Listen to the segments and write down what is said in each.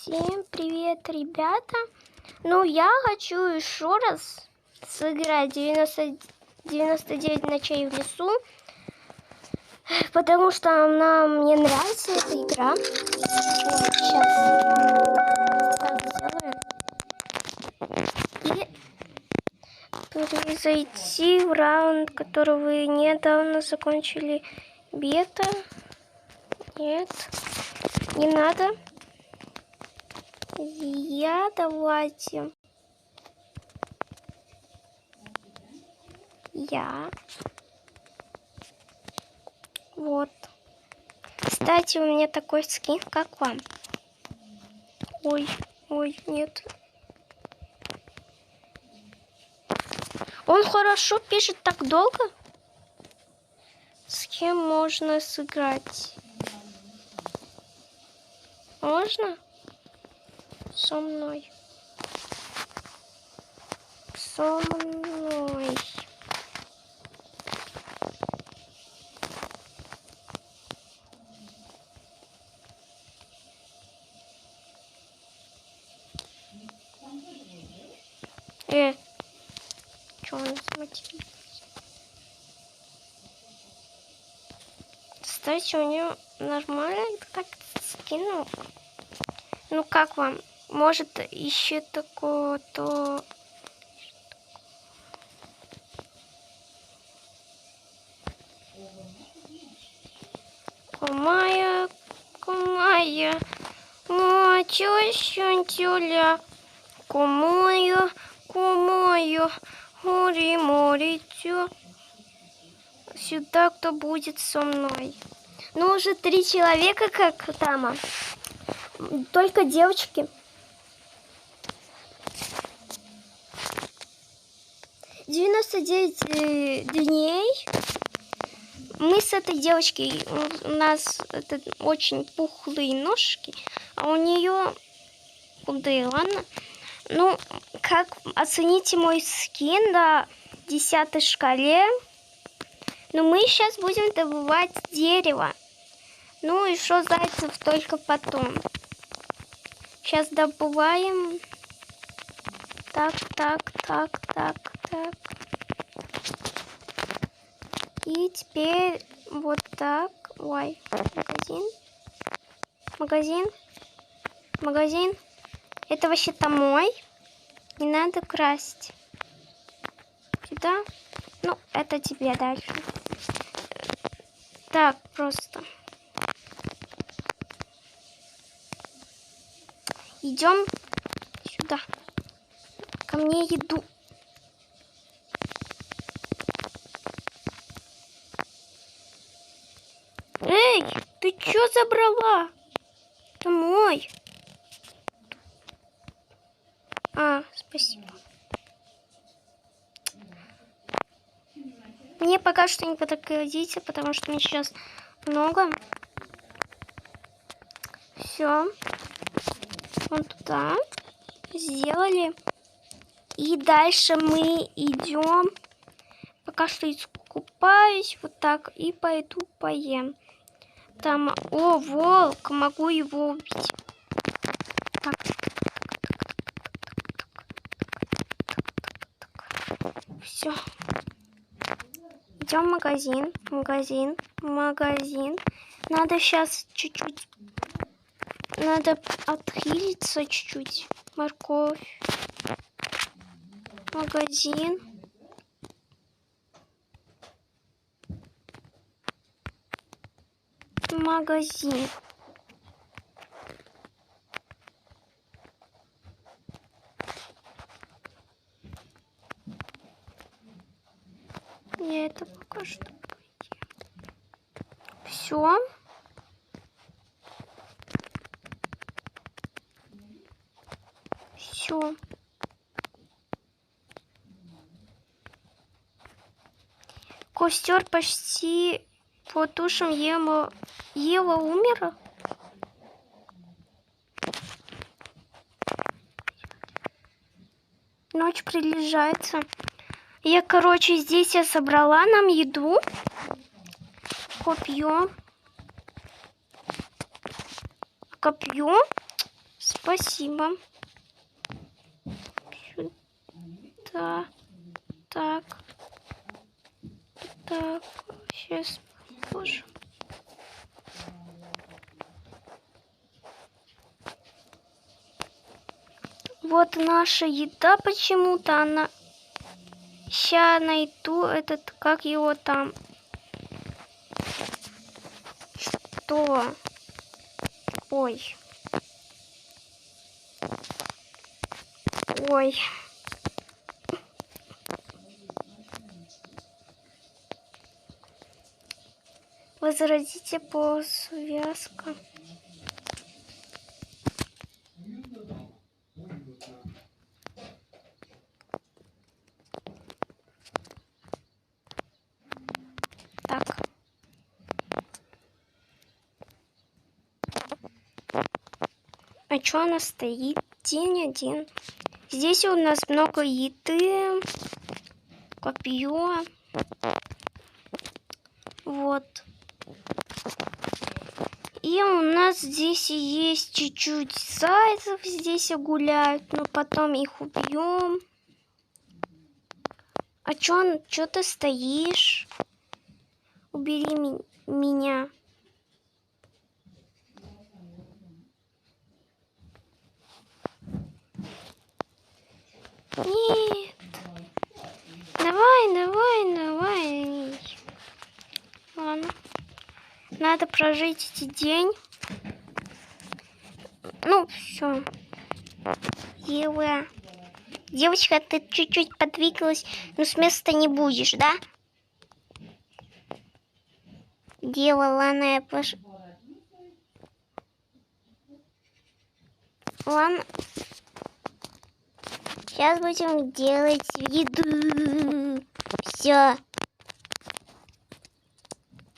Всем привет, ребята! Ну, я хочу еще раз сыграть 99 ночей в лесу, потому что мне нравится эта игра. Вот, сейчас так сделаем. И перезайти в раунд, который вы недавно закончили. Бета. Нет, не надо. Давайте. Вот. Кстати, у меня такой скин, как вам? Ой, нет. Он хорошо пишет так долго. С кем можно сыграть? Можно? Со мной. Что он смотрит? Кстати, у нее нормально так скинул. Ну как вам? Может, еще такое-то... Кумая, тюля, кумая, море, сюда кто будет со мной? Ну, уже 3 человека, как там. Только девочки. 99 дней. Мы с этой девочкой, у нас это очень пухлые ножки, а у нее худые, ладно? Ну, как оцените мой скин на 10 шкале? Ну, мы сейчас будем добывать дерево. Ну, еще зайцев только потом. Сейчас добываем. Так. И теперь вот так. Ой, магазин. Это вообще-то мой. Не надо красть. Сюда. Ну, это тебе дальше. Так, просто. Идем сюда. Ко мне еду. Эй, ты чё забрала? Это мой. Спасибо. Мне пока что не подходите, потому что мне сейчас много. Все. Вот туда. Сделали. И дальше мы идем. Пока что искупаюсь. Вот так. И пойду поем. Там, волк, могу его убить. Так. Все. Идем в магазин. Надо сейчас чуть-чуть. Надо отхилиться чуть-чуть. Морковь. Магазин. Я это пока что пойдем. Все. Костер почти потушим. Ева умерла. Ночь приближается. Я, здесь я собрала нам еду. Копье. Спасибо. Сюда. Так. Так. Сейчас положим. Вот наша еда почему-то, она... Сейчас найду этот, как его там... Что? Ой. Ой. Возродите по связкам. Так. А что она стоит? День один. Здесь у нас много еды. Копье. Вот. И у нас здесь есть чуть-чуть зайцев. Здесь гуляют. Но потом их убьем. А чё ты стоишь? Убери меня. Нет. Давай. Ладно. Надо прожить этот день. Ну, все. Девочка, ты чуть-чуть подвигалась, но с места не будешь, да? Ладно, я пошла. Ладно. Сейчас будем делать еду. Все.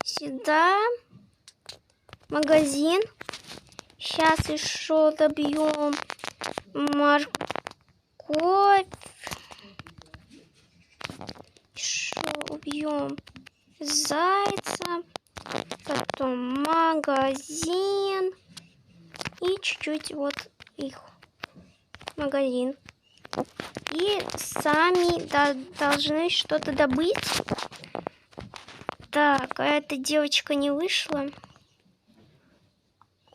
Сюда. Магазин. Сейчас еще добьем морковь. Еще убьем зайца. Потом магазин. И чуть-чуть вот их. Магазин. И сами должны что-то добыть. Так, а эта девочка не вышла.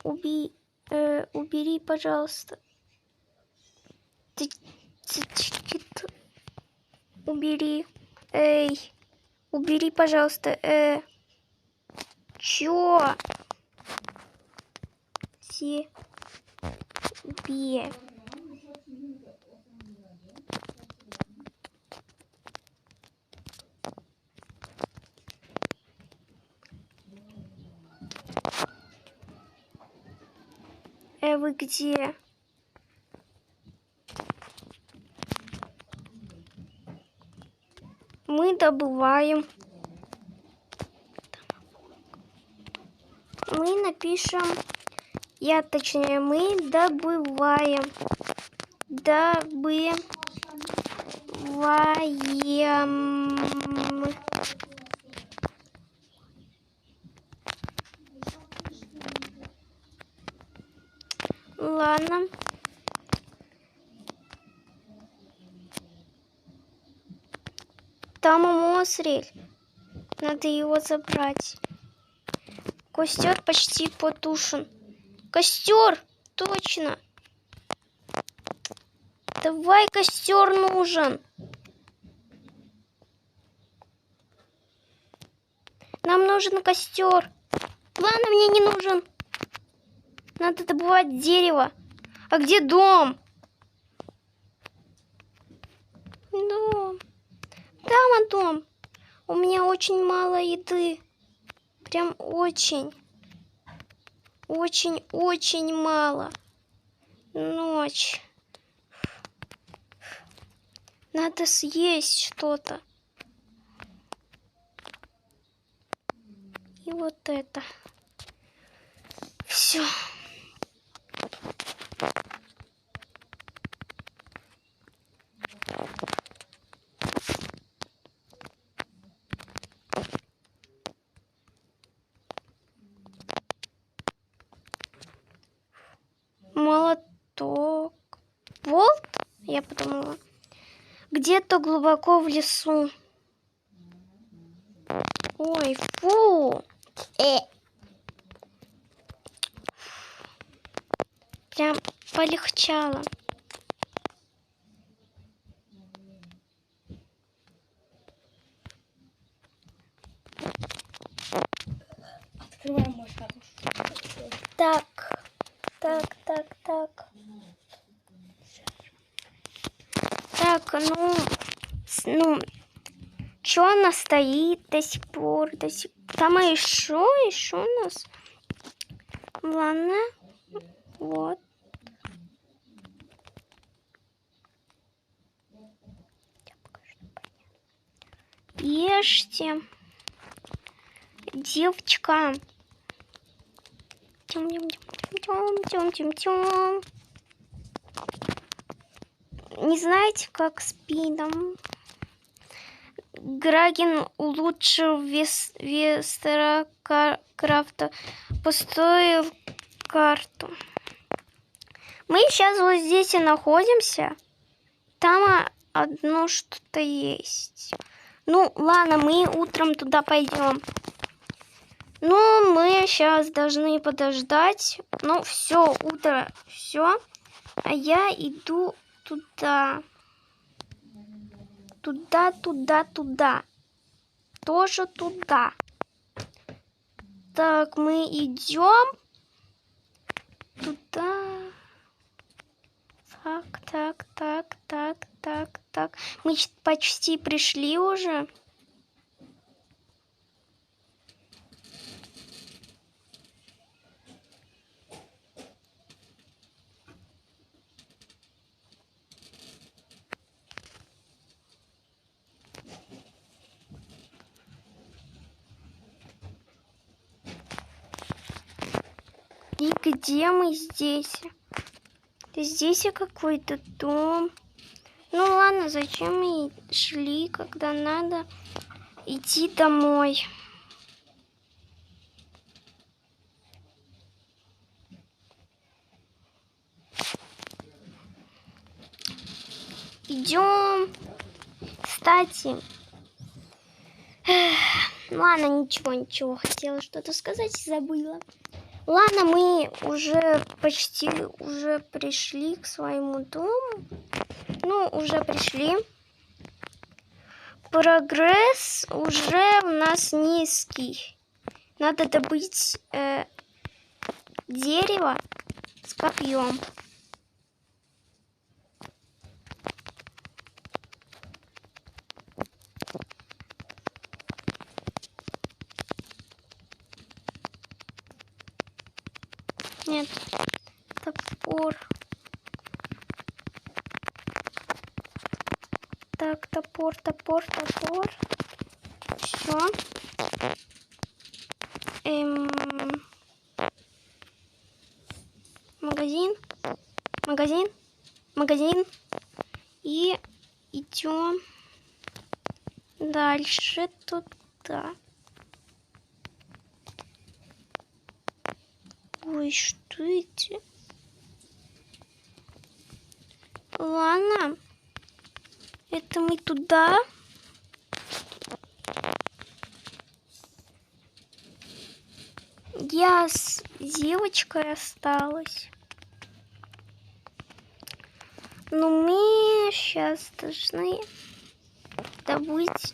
Убери, пожалуйста. Убери. Эй, убери, пожалуйста. Чё? Себе. Вы где? Мы добываем. Мы напишем. Точнее, мы добываем. Добываем. Ладно. Там монстрель. Надо его забрать. Костер почти потушен. Костер! Точно! Давай, костер нужен. Нам нужен костер. Ладно, мне не нужен. Надо добывать дерево. А где дом? Дом. Там дом. У меня очень мало еды. Прям очень. Очень мало. Ночь. Надо съесть что-то. И вот это. Все. что... Волк? Я подумала. Где-то глубоко в лесу. Ой, фу. Прям полегчало. Открываем мой статус. Так. Так, ну, чё она стоит до сих пор? Там еще у нас. Ладно, вот. Ешьте. Девочка. Тем. Не знаете, как с Пидом? Грагин улучшил Вестера Крафта, построил карту. Мы сейчас вот здесь и находимся. Там одно что-то есть. Ну, ладно, мы утром туда пойдем. Ну, мы сейчас должны подождать. Ну, все, утро, все. А я иду туда. Туда. Тоже туда. Так, мы идем туда. Так. Мы почти пришли уже. И где мы здесь? Здесь какой-то дом. Ну ладно, зачем мы шли, когда надо идти домой? Идем. Кстати, ладно, ничего, хотела что-то сказать и забыла. Ладно, мы уже почти пришли к своему дому. Ну, уже пришли. Прогресс уже у нас низкий. Надо добыть дерево с копьем. Нет, топор. Так, топор. Все. Магазин. И идем дальше туда. Ой, что это? Ладно. Это мы туда. Я с девочкой осталась. Но мы сейчас должны добыть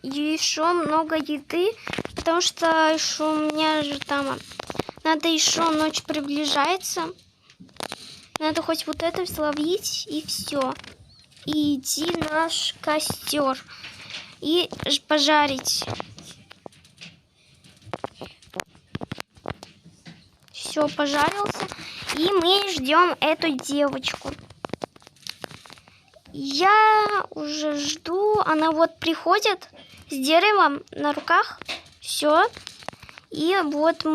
еще много еды, потому что еще у меня же там надо еще ночь приближается. Надо хоть вот это словить и все. И идти наш костер и пожарить. Все, пожарился. И мы ждем эту девочку. Я уже жду. Она вот приходит с деревом на руках. Все. И вот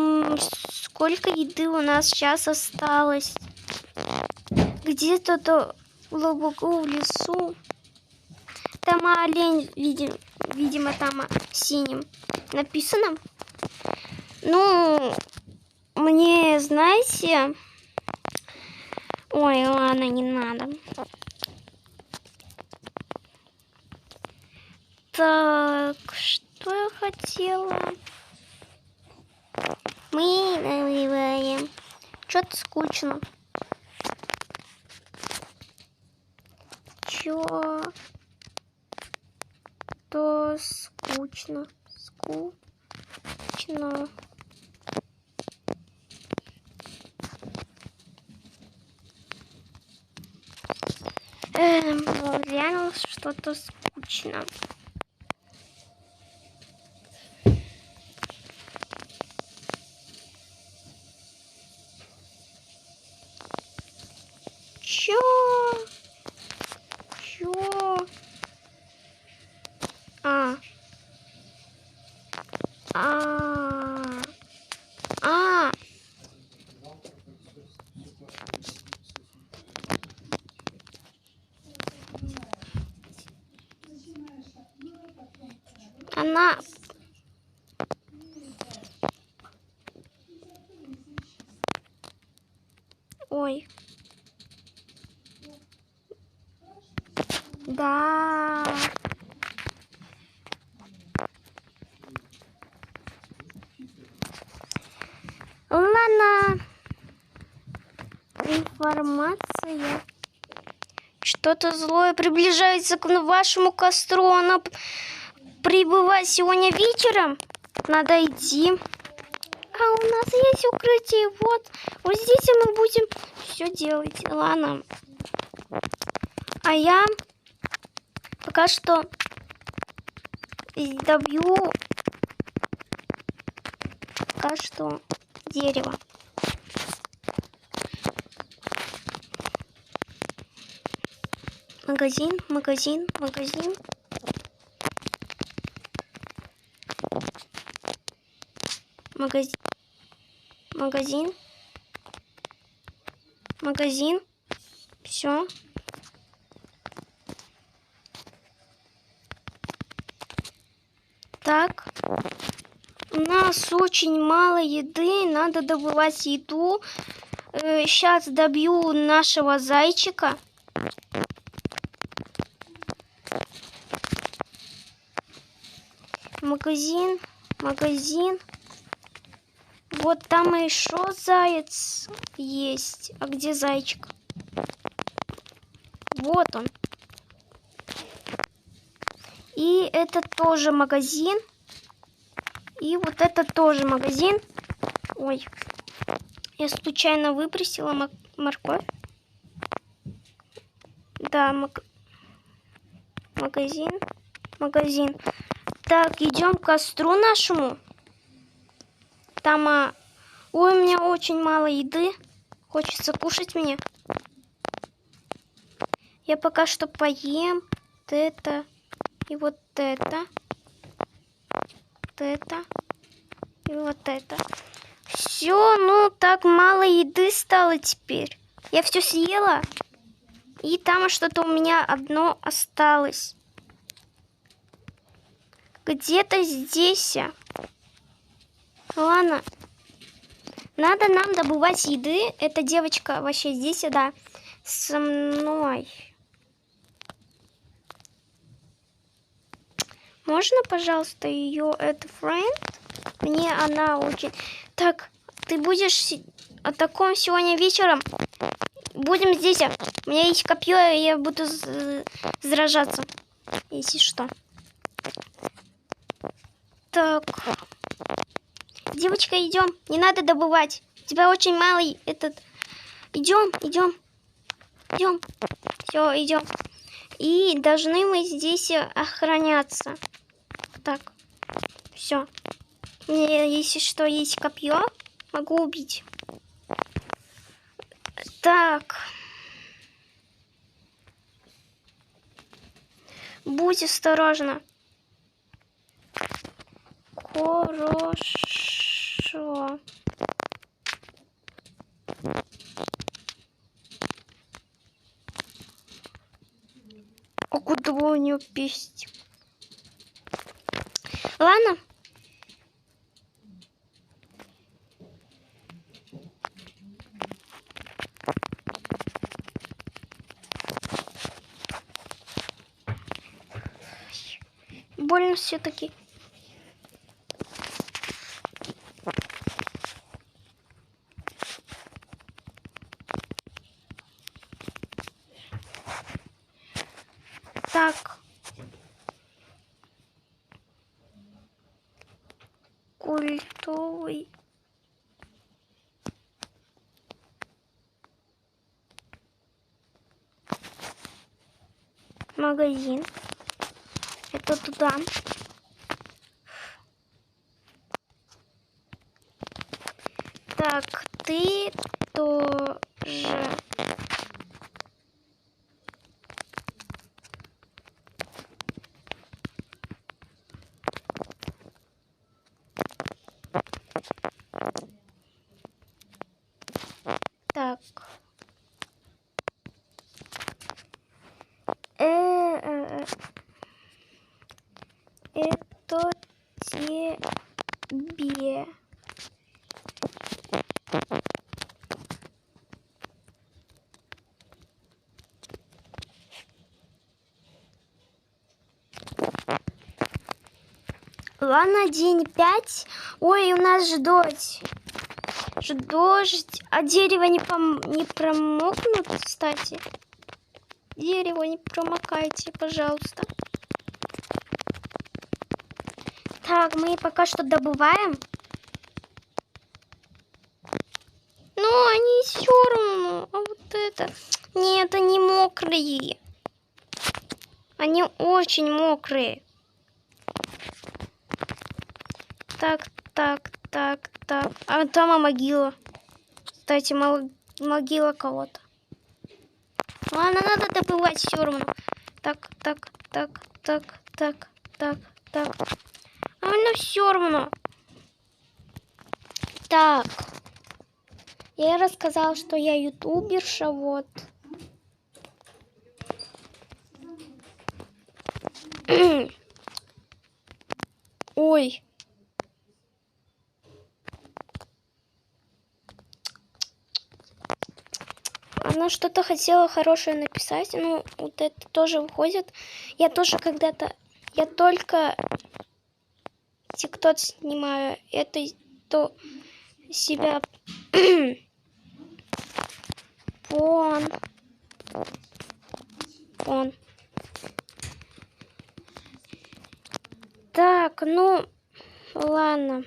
сколько еды у нас сейчас осталось. Где-то глубоко в лесу. Там олень, видимо, там синим написано. Ну, мне, знаете, у Ой, ладно, не надо. Так, что я хотела? Мы наливаем. Что-то скучно. Чё-то скучно. Скучно. Реально что-то скучно. Чё? А. Она... Ой. Да. Ладно. Информация. Что-то злое приближается к вашему костру. Оно прибывает сегодня вечером. Надо идти. А у нас есть укрытие. Вот здесь мы будем все делать. Ладно. А я пока что добью дерево. Магазин. Магазин. Все. Так. У нас очень мало еды. Надо добывать еду. Сейчас добью нашего зайчика. Магазин. Вот там еще заяц есть. А где зайчик? Вот он. И это тоже магазин. И вот это тоже магазин. Ой. Я случайно выбросила морковь. Да, магазин. Так, идем к костру нашему. Там, ой, у меня очень мало еды. Хочется кушать мне. Я пока что поем вот это и вот это. Вот это и вот это. Все, ну так мало еды стало теперь. Я все съела. И там что-то у меня одно осталось. Где-то здесь. Ладно. Надо нам добывать еды. Эта девочка вообще здесь, да, со мной. Можно, пожалуйста, ее, это friend? Мне она очень... Так, ты будешь о таком сегодня вечером? Будем здесь. У меня есть копье, и я буду сражаться. Если что. Так. Девочка, идем. Не надо добывать. У тебя очень малый этот... Идем. Все, идем. И должны мы здесь охраняться. Так. Все. Мне, если что, есть копье. Могу убить. Так. Будь осторожна. Хорошо. А куда у нее песть? Ладно. прикольно все-таки. Так. Культовый. Магазин. Это туда. Так, ты тоже. Так. Это тебе. Ладно, день 5. Ой, у нас же дождь. Дождь. А дерево не промокнут, кстати. Дерево не промокайте, пожалуйста. Так, мы пока что добываем. Но они все равно. А вот это... Нет, они мокрые. Они очень мокрые. Так. А там могила. Кстати, могила кого-то. Ладно, надо добывать все равно. Так. А ну все равно. Так. Я рассказала, что я ютуберша, вот. Ой. Она что-то хотела хорошее написать. Ну, вот это тоже выходит. Я тоже когда-то... Я только тикток снимаю. Это то себя... Он. Так, ну... Ладно.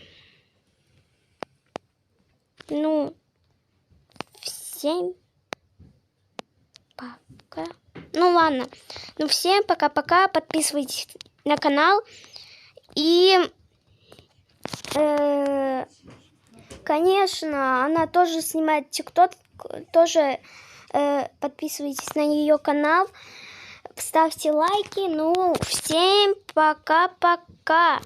Ну... Всем... Пока. Ну ладно. Ну всем пока-пока. Подписывайтесь на канал. И конечно, она тоже снимает тикток. Тоже подписывайтесь на ее канал. Ставьте лайки. Ну, всем пока-пока.